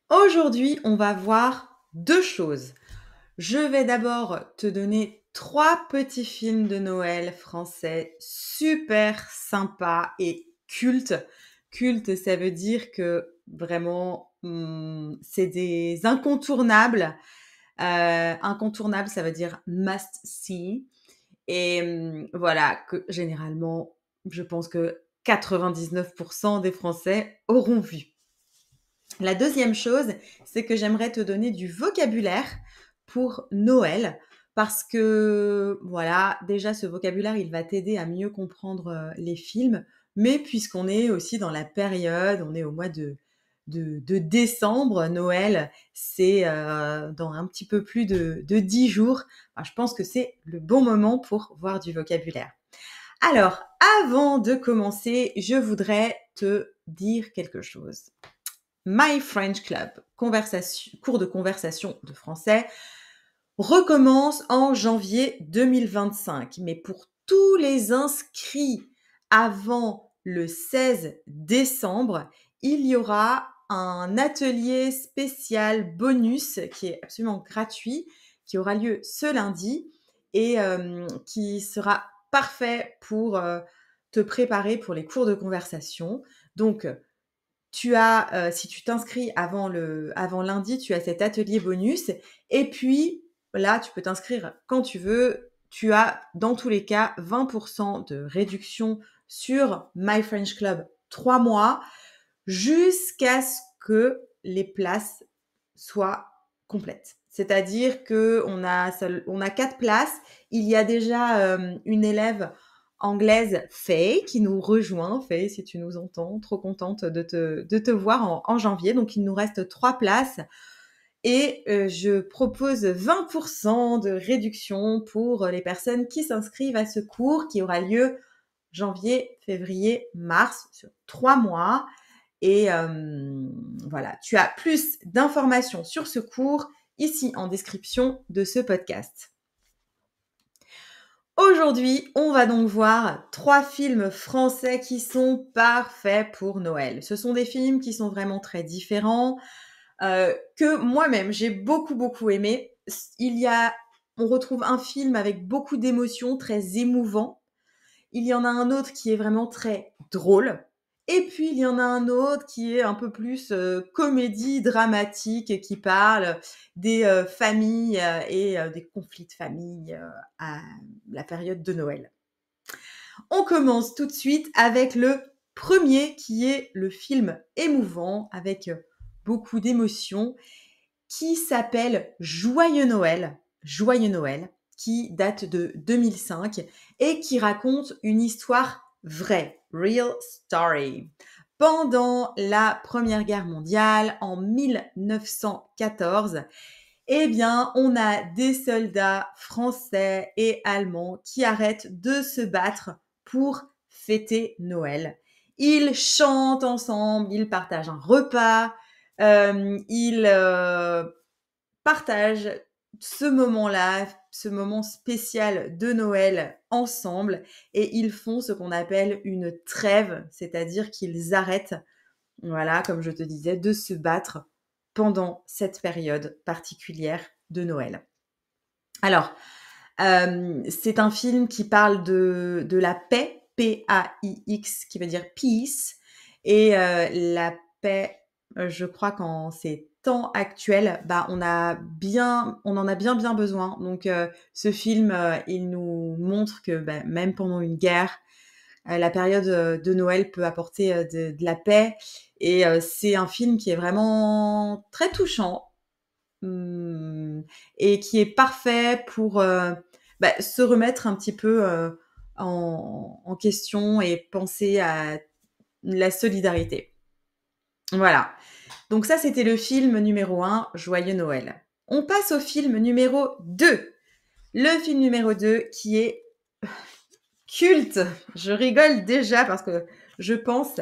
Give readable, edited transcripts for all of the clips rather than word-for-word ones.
Aujourd'hui, on va voir 2 choses. Je vais d'abord te donner 3 petits films de Noël français super sympas et cultes. Culte, ça veut dire que vraiment, c'est des incontournables. Incontournables, ça veut dire must see et voilà, que généralement, je pense que 99 des Français auront vu. La deuxième chose, c'est que j'aimerais te donner du vocabulaire pour Noël parce que, voilà, déjà ce vocabulaire, il va t'aider à mieux comprendre, les films, mais puisqu'on est aussi dans la période, on est au mois de décembre, Noël, c'est, dans un petit peu plus de 10 jours. Alors je pense que c'est le bon moment pour voir du vocabulaire. Alors, avant de commencer, je voudrais te dire quelque chose. My French Club, cours de conversation de français, recommence en janvier 2025. Mais pour tous les inscrits avant le 16 décembre, il y aura un atelier spécial bonus qui est absolument gratuit, qui aura lieu ce lundi et qui sera parfait pour te préparer pour les cours de conversation. Donc, si tu t'inscris avant lundi, tu as cet atelier bonus et puis là, tu peux t'inscrire quand tu veux. Tu as dans tous les cas 20 de réduction sur My French Club 3 mois jusqu'à ce que les places soient complètes. C'est-à-dire qu'on a 4 places. Il y a déjà, une élève anglaise, Faye, qui nous rejoint. Faye, si tu nous entends, trop contente de te voir en janvier. Donc, il nous reste 3 places et je propose 20 de réduction pour les personnes qui s'inscrivent à ce cours qui aura lieu janvier, février, mars, sur 3 mois. Et voilà, tu as plus d'informations sur ce cours ici en description de ce podcast. Aujourd'hui, on va donc voir 3 films français qui sont parfaits pour Noël. Ce sont des films qui sont vraiment très différents, que moi-même j'ai beaucoup aimé. On retrouve un film avec beaucoup d'émotions, très émouvant. Il y en a un autre qui est vraiment très drôle. Et puis, il y en a un autre qui est un peu plus comédie dramatique et qui parle des familles et des conflits de famille à la période de Noël. On commence tout de suite avec le premier qui est le film émouvant avec beaucoup d'émotions qui s'appelle Joyeux Noël, qui date de 2005 et qui raconte une histoire vraie, real story. Pendant la Première Guerre mondiale, en 1914, eh bien, on a des soldats français et allemands qui arrêtent de se battre pour fêter Noël. Ils chantent ensemble, ils partagent un repas, ils partagent ce moment-là, ce moment spécial de Noël ensemble et ils font ce qu'on appelle une trêve, c'est-à-dire qu'ils arrêtent, voilà, comme je te disais, de se battre pendant cette période particulière de Noël. Alors, c'est un film qui parle de la paix, P-A-I-X, qui veut dire peace, et la paix, je crois qu'en ces temps actuels, on en a bien besoin. Donc, ce film, il nous montre que même pendant une guerre, la période de Noël peut apporter de la paix. Et c'est un film qui est vraiment très touchant. Et qui est parfait pour se remettre un petit peu en question et penser à la solidarité. Voilà. Donc ça, c'était le film numéro 1, Joyeux Noël. On passe au film numéro 2. Le film numéro 2 qui est culte. Je rigole déjà parce que je pense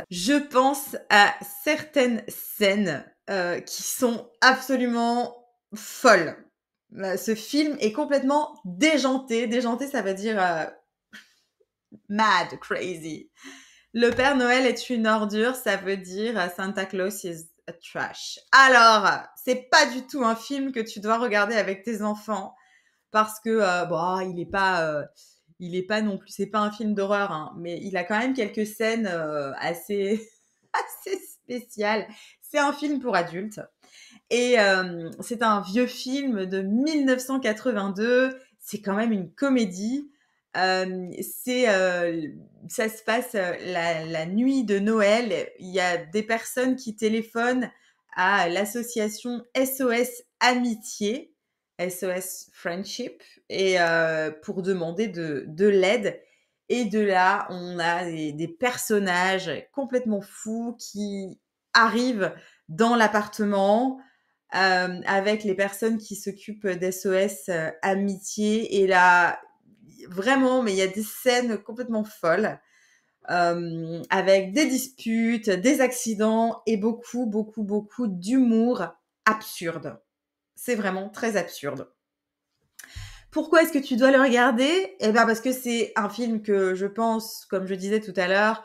à certaines scènes qui sont absolument folles. Ce film est complètement déjanté. Déjanté, ça veut dire mad, crazy. Le Père Noël est une ordure, ça veut dire Santa Claus is a trash. Alors, c'est pas du tout un film que tu dois regarder avec tes enfants parce que bon, il est pas non plus, c'est pas un film d'horreur, hein, mais il a quand même quelques scènes assez assez spéciales. C'est un film pour adultes et c'est un vieux film de 1982. C'est quand même une comédie. C'est ça se passe la nuit de Noël. Il y a des personnes qui téléphonent à l'association SOS Amitié, SOS Friendship, et pour demander de l'aide. Et de là, on a des personnages complètement fous qui arrivent dans l'appartement avec les personnes qui s'occupent d'SOS Amitié. Et là, vraiment, mais il y a des scènes complètement folles avec des disputes, des accidents et beaucoup, beaucoup, beaucoup d'humour absurde. C'est vraiment très absurde. Pourquoi est-ce que tu dois le regarder? Eh ben parce que c'est un film que je pense, comme je disais tout à l'heure,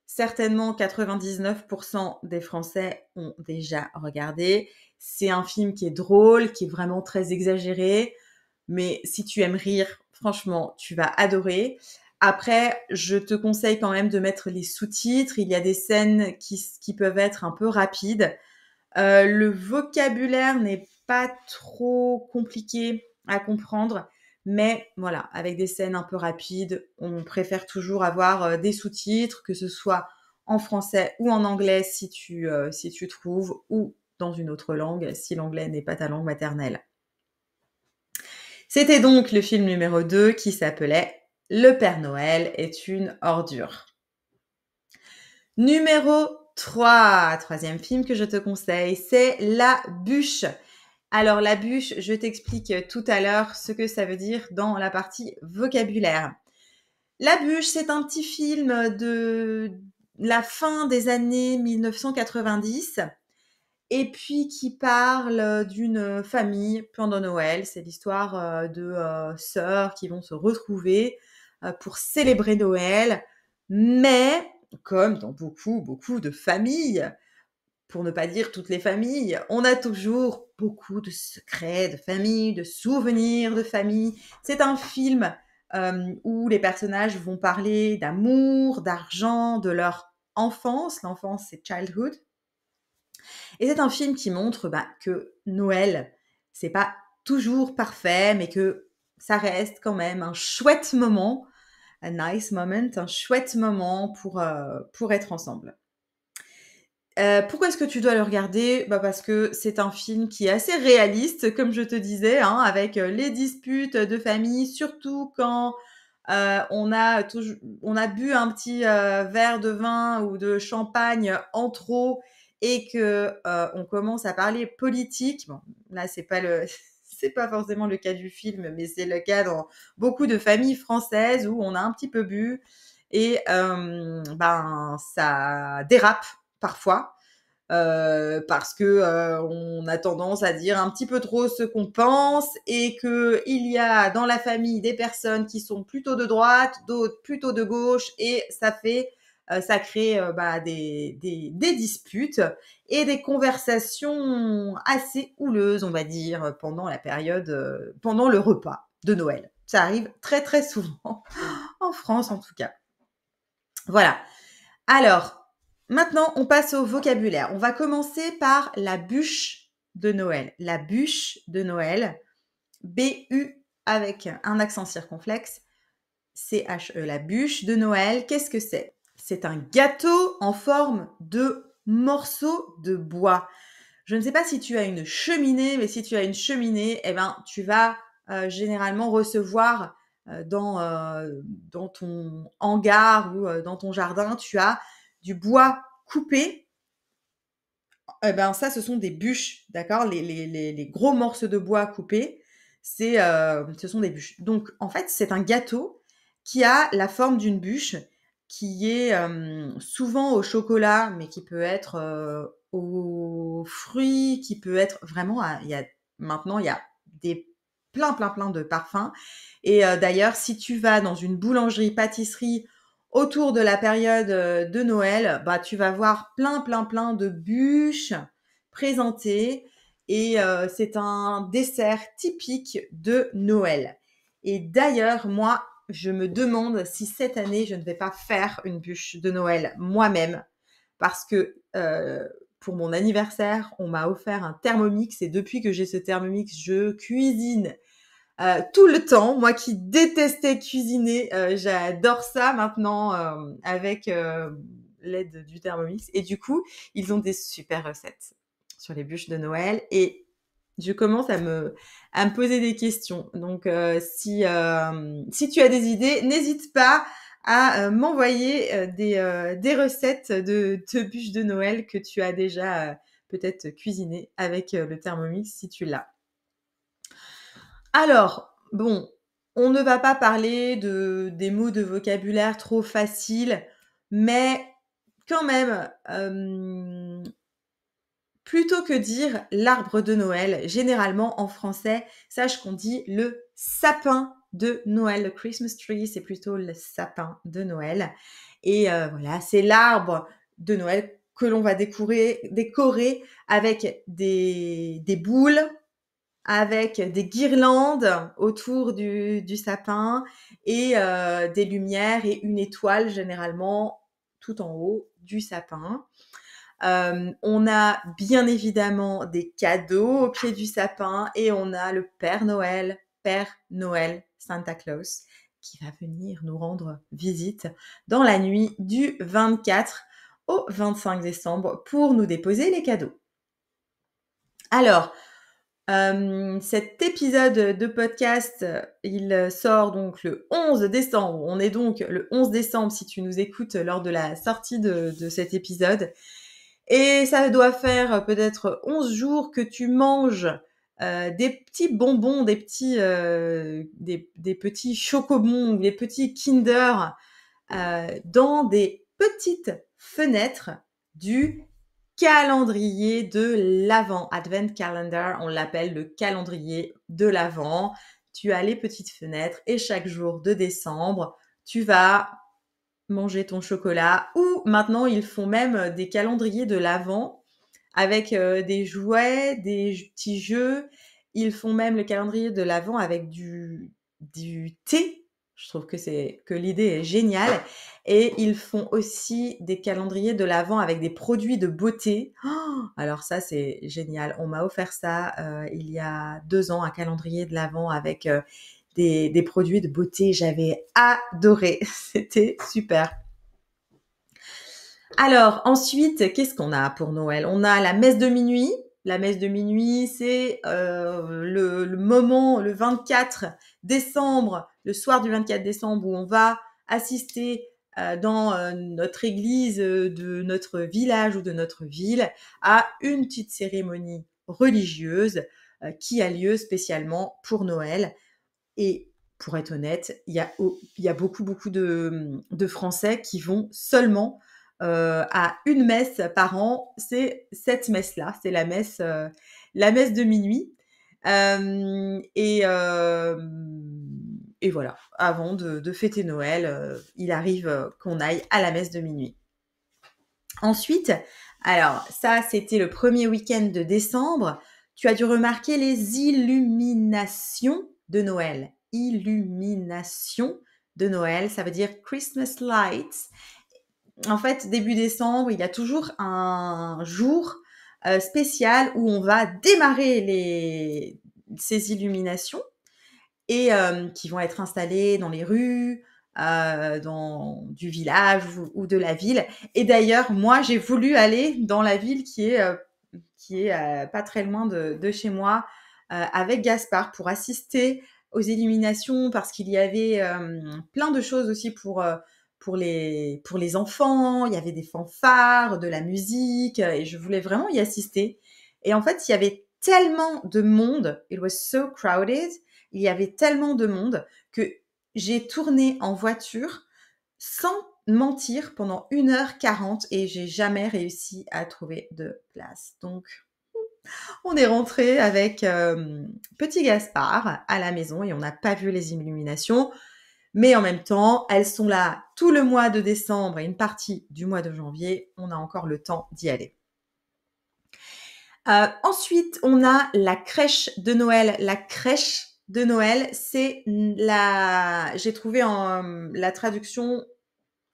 certainement 99% des Français ont déjà regardé. C'est un film qui est drôle, qui est vraiment très exagéré, mais si tu aimes rire, franchement, tu vas adorer. Après, je te conseille quand même de mettre les sous-titres. Il y a des scènes qui peuvent être un peu rapides. Le vocabulaire n'est pas trop compliqué à comprendre, mais voilà, avec des scènes un peu rapides, on préfère toujours avoir des sous-titres, que ce soit en français ou en anglais si tu trouves, ou dans une autre langue si l'anglais n'est pas ta langue maternelle. C'était donc le film numéro 2 qui s'appelait Le Père Noël est une ordure. Numéro 3, troisième film que je te conseille, c'est La Bûche. Alors la bûche, je t'explique tout à l'heure ce que ça veut dire dans la partie vocabulaire. La bûche, c'est un petit film de la fin des années 1990 et puis qui parle d'une famille pendant Noël. C'est l'histoire de sœurs qui vont se retrouver pour célébrer Noël. Mais, comme dans beaucoup, beaucoup de familles, pour ne pas dire toutes les familles, on a toujours beaucoup de secrets de famille, de souvenirs de famille. C'est un film où les personnages vont parler d'amour, d'argent, de leur enfance. L'enfance, c'est childhood. Et c'est un film qui montre que Noël, c'est pas toujours parfait, mais que ça reste quand même un chouette moment, a nice moment, un chouette moment pour être ensemble. Pourquoi est-ce que tu dois le regarder? Parce que c'est un film qui est assez réaliste, comme je te disais, hein, avec les disputes de famille, surtout quand on a bu un petit verre de vin ou de champagne en trop et que on commence à parler politique. Bon, là, c'est pas le c'est pas forcément le cas du film, mais c'est le cas dans beaucoup de familles françaises où on a un petit peu bu et ça dérape parfois. Parce que on a tendance à dire un petit peu trop ce qu'on pense et que il y a dans la famille des personnes qui sont plutôt de droite, d'autres plutôt de gauche et ça crée des disputes et des conversations assez houleuses, on va dire, pendant la période, pendant le repas de Noël. Ça arrive très très souvent en France en tout cas. Voilà. Alors, maintenant, on passe au vocabulaire. On va commencer par la bûche de Noël. La bûche de Noël, B-U avec un accent circonflexe, C-H-E. La bûche de Noël, qu'est-ce que c'est? C'est un gâteau en forme de morceaux de bois. Je ne sais pas si tu as une cheminée, mais si tu as une cheminée, tu vas généralement recevoir dans ton hangar ou dans ton jardin, tu as du bois coupé. Ça, ce sont des bûches, d'accord? Les gros morceaux de bois coupés, ce sont des bûches. Donc, en fait, c'est un gâteau qui a la forme d'une bûche, qui est souvent au chocolat, mais qui peut être aux fruits, qui peut être vraiment, maintenant, il y a des plein, plein, plein de parfums. Et d'ailleurs, si tu vas dans une boulangerie, pâtisserie, autour de la période de Noël, tu vas voir plein, plein, plein de bûches présenter et c'est un dessert typique de Noël. Et d'ailleurs, moi, je me demande si cette année, je ne vais pas faire une bûche de Noël moi-même parce que pour mon anniversaire, on m'a offert un Thermomix et depuis que j'ai ce Thermomix, je cuisine tout le temps. Moi qui détestais cuisiner, j'adore ça maintenant avec l'aide du Thermomix. Et du coup, ils ont des super recettes sur les bûches de Noël et je commence à me poser des questions. Donc, si tu as des idées, n'hésite pas à m'envoyer des recettes de bûches de Noël que tu as déjà peut-être cuisinées avec le Thermomix si tu l'as. Alors, bon, on ne va pas parler des mots de vocabulaire trop faciles, mais quand même, plutôt que dire l'arbre de Noël, généralement en français, sache qu'on dit le sapin de Noël. Le Christmas tree, c'est plutôt le sapin de Noël. Et voilà, c'est l'arbre de Noël que l'on va décorer avec des boules, avec des guirlandes autour du sapin et des lumières et une étoile généralement tout en haut du sapin. On a bien évidemment des cadeaux au pied du sapin et on a le Père Noël, Santa Claus, qui va venir nous rendre visite dans la nuit du 24 au 25 décembre pour nous déposer les cadeaux. Alors, cet épisode de podcast, il sort donc le 11 décembre. On est donc le 11 décembre si tu nous écoutes lors de la sortie de cet épisode. Et ça doit faire peut-être 11 jours que tu manges des petits bonbons, des petits chocobons, des petits Kinder dans des petites fenêtres du calendrier de l'Avent. Advent Calendar, on l'appelle le calendrier de l'Avent. Tu as les petites fenêtres et chaque jour de décembre, tu vas manger ton chocolat ou maintenant ils font même des calendriers de l'Avent avec des jouets, des petits jeux. Ils font même le calendrier de l'Avent avec du thé. Je trouve que l'idée est géniale. Et ils font aussi des calendriers de l'Avent avec des produits de beauté. Oh, alors ça, c'est génial. On m'a offert ça il y a 2 ans, un calendrier de l'Avent avec des produits de beauté. J'avais adoré. C'était super. Alors ensuite, qu'est-ce qu'on a pour Noël? On a la messe de minuit. La messe de minuit, c'est le moment, le 24 décembre, le soir du 24 décembre, où on va assister dans notre église de notre village ou de notre ville à une petite cérémonie religieuse qui a lieu spécialement pour Noël. Et pour être honnête, il y a beaucoup de Français qui vont seulement à une messe par an. C'est cette messe-là, c'est la messe de minuit. Et voilà, avant de fêter Noël, il arrive qu'on aille à la messe de minuit. Ensuite, alors ça, c'était le premier week-end de décembre. Tu as dû remarquer les illuminations de Noël. Illumination de Noël, ça veut dire Christmas lights. En fait, début décembre, il y a toujours un jour spécial où on va démarrer ces illuminations et qui vont être installées dans les rues, du village ou de la ville. Et d'ailleurs, moi, j'ai voulu aller dans la ville qui est pas très loin de chez moi avec Gaspard pour assister aux illuminations parce qu'il y avait plein de choses aussi pour les enfants. Il y avait des fanfares, de la musique et je voulais vraiment y assister. Et en fait, il y avait tellement de monde, it was so crowded, il y avait tellement de monde que j'ai tourné en voiture sans mentir pendant 1h40 et j'ai jamais réussi à trouver de place. Donc, on est rentré avec petit Gaspard à la maison et on n'a pas vu les illuminations. Mais en même temps, elles sont là tout le mois de décembre et une partie du mois de janvier. On a encore le temps d'y aller. Ensuite, on a la crèche de Noël. La crèche de Noël, c'est j'ai trouvé la traduction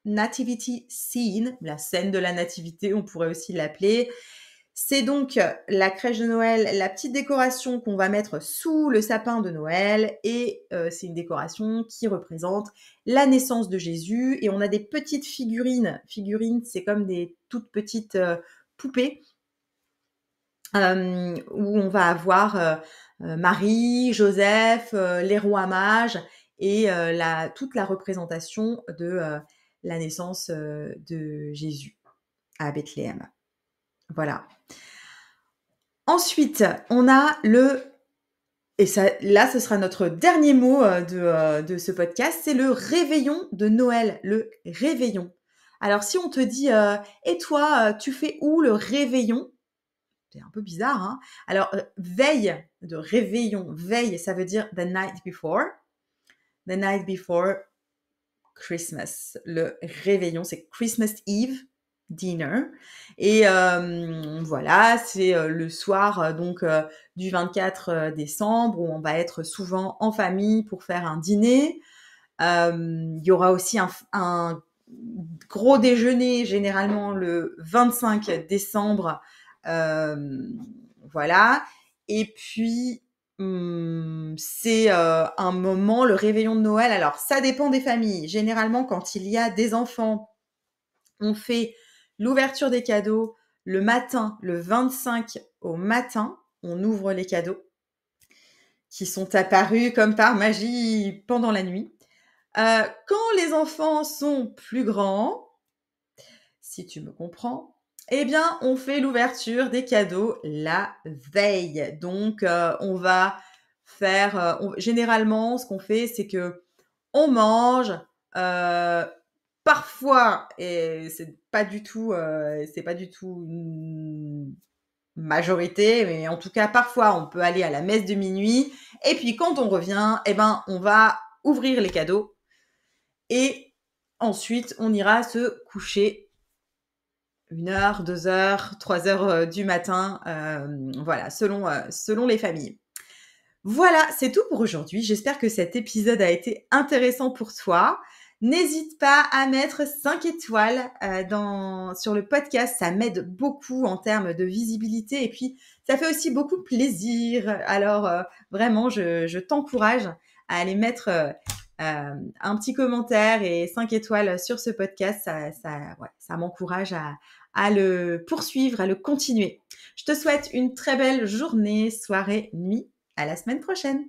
nativity scene, la scène de la nativité, on pourrait aussi l'appeler. C'est donc la crèche de Noël, la petite décoration qu'on va mettre sous le sapin de Noël et c'est une décoration qui représente la naissance de Jésus et on a des petites figurines. Figurines, c'est comme des toutes petites poupées où on va avoir Marie, Joseph, les rois mages et toute la représentation de la naissance de Jésus à Bethléem. Voilà. Ensuite, on a et ça, là, ce sera notre dernier mot de ce podcast, c'est le réveillon de Noël, le réveillon. Alors, si on te dit « Et toi, tu fais où le réveillon ?» C'est un peu bizarre, hein. Alors, veille de réveillon, veille, ça veut dire the night before. The night before Christmas. Le réveillon, c'est Christmas Eve dinner. Et voilà, c'est le soir donc du 24 décembre où on va être souvent en famille pour faire un dîner. Il y aura aussi un gros déjeuner généralement le 25 décembre. Voilà. Et puis, c'est un moment, le réveillon de Noël. Alors, ça dépend des familles. Généralement, quand il y a des enfants, on fait l'ouverture des cadeaux le matin, le 25 au matin. On ouvre les cadeaux qui sont apparus comme par magie pendant la nuit. Quand les enfants sont plus grands, si tu me comprends, eh bien, on fait l'ouverture des cadeaux la veille. Donc, on va faire... généralement, ce qu'on fait, c'est que on mange. Parfois, et c'est pas du tout une majorité, mais en tout cas, parfois, on peut aller à la messe de minuit. Et puis, quand on revient, eh ben, on va ouvrir les cadeaux. Et ensuite, on ira se coucher 1h, 2h, 3h du matin. Voilà, selon les familles. Voilà, c'est tout pour aujourd'hui. J'espère que cet épisode a été intéressant pour toi. N'hésite pas à mettre 5 étoiles sur le podcast. Ça m'aide beaucoup en termes de visibilité et puis ça fait aussi beaucoup plaisir. Alors vraiment, je t'encourage à aller mettre un petit commentaire et 5 étoiles sur ce podcast. Ça m'encourage à le poursuivre, à le continuer. Je te souhaite une très belle journée, soirée, nuit. À la semaine prochaine.